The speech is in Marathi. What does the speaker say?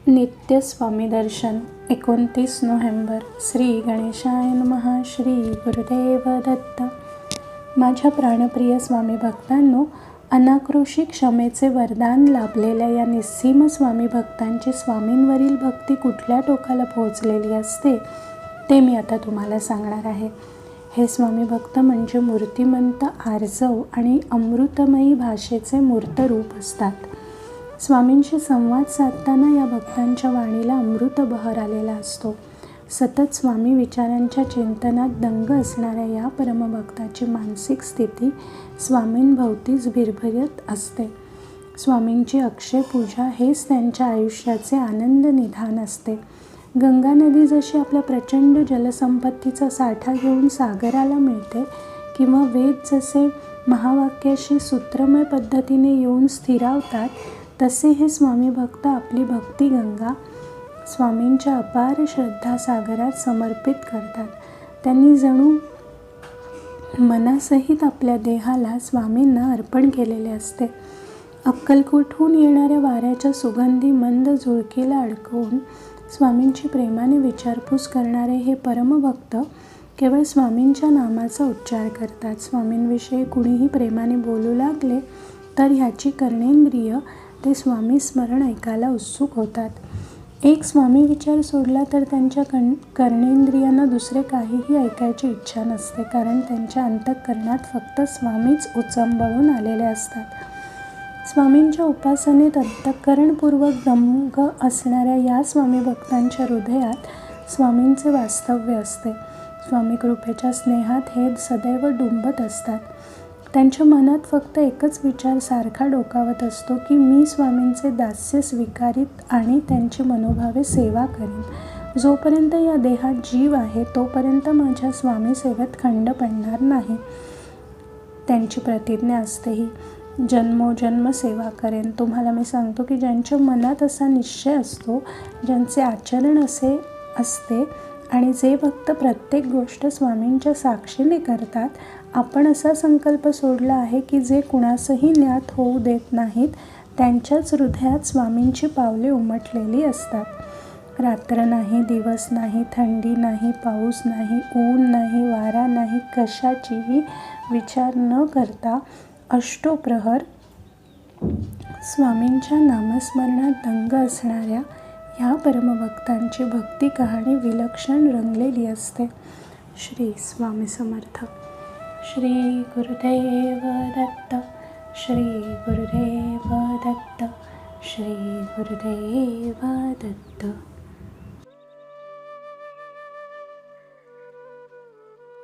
नित्य स्वामी दर्शन 29 नोव्हेंबर. श्री गणेशाय नमः. श्री गुरुदेव दत्त. माझ्या प्राणप्रिय स्वामी भक्तांनो, अनाक्रोशी क्षमेचे वरदान लाभलेल्या या निस्सीम स्वामी भक्तांची स्वामींवरील भक्ती कुठल्या टोकाला पोहोचलेली असते ते मी आता तुम्हाला सांगणार आहे. हे स्वामी भक्त म्हणजे मूर्तिमंत, आर्जव आणि अमृतमयी भाषेचे मूर्त रूप असतात. स्वामींशी संवाद साधताना या भक्तांच्या वाणीला अमृत बहर आलेला असतो. सतत स्वामी विचारांच्या चिंतनात दंग असणाऱ्या या परमभक्ताची मानसिक स्थिती स्वामींभोवतीच भिरभिरत असते. स्वामींची अक्षय पूजा हेच त्यांच्या आयुष्याचे आनंद निधान असते. गंगा नदी जशी आपल्या प्रचंड जलसंपत्तीचा साठा घेऊन सागराला मिळते, किंवा वेद जसे महावाक्याशी सूत्रमय पद्धतीने येऊन स्थिरावतात, तसे हे स्वामी भक्त आपली भक्ती गंगा स्वामींच्या अपार श्रद्धासागरात समर्पित करतात. त्यांनी जणू मनासहित आपल्या देहाला स्वामींना अर्पण केलेले असते. अक्कलकोटहून येणाऱ्या वाऱ्याच्या सुगंधी मंद झुळकीला अडकवून स्वामींची प्रेमाने विचारपूस करणारे हे परमभक्त केवळ स्वामींच्या नामाचा उच्चार करतात. स्वामींविषयी कुणीही प्रेमाने बोलू लागले तर ह्याची कर्णेंद्रिय ते स्वामी स्मरण ऐकायला उत्सुक होतात. एक स्वामी विचार सोडला तर त्यांच्या कर्णेंद्रियांना दुसरे काहीही ऐकायची इच्छा नसते, कारण त्यांच्या अंतःकरणात फक्त स्वामीच उचंबळून आलेले असतात. स्वामींच्या उपासनेत अंतःकरणपूर्वक दंग असणाऱ्या या स्वामी भक्तांच्या हृदयात स्वामींचे वास्तव्य असते. स्वामी कृपेच्या स्नेहात हे सदैव डुंबत असतात. त्यांच्या मनात फक्त एकच विचार सारखा डोकावत असतो की मी स्वामींचे दास्य स्वीकारीत आणि त्यांची मनोभावे सेवा करीन. जोपर्यंत या देहात जीव आहे तोपर्यंत माझ्या स्वामी सेवेत खंड पडणार नाही. त्यांची प्रतिज्ञा असते ही, जन्मोजन्म सेवा करेन. तुम्हाला मी सांगतो की ज्यांच्या मनात असा निश्चय असतो, ज्यांचे आचरण असे असते आणि जे भक्त प्रत्येक गोष्ट स्वामींच्या साक्षीने करतात, आपण असा संकल्प सोडला आहे की जे कुणासही ज्ञात होऊ देत नाहीत, त्यांच्याच हृदयात स्वामींची पावले उमटलेली असतात. रात्र नाही, दिवस नाही, थंडी नाही, पाऊस नाही, ऊन नाही, वारा नाही, कशाचीही विचार न करता अष्टोप्रहर स्वामींच्या नामस्मरणात दंग असणाऱ्या ह्या परमभक्तांची भक्ती कहाणी विलक्षण रंगलेली असते. श्री स्वामी समर्थ. श्री गुरुदेव दत्त. श्री गुरुदेव दत्त. श्री गुरुदेव दत्त.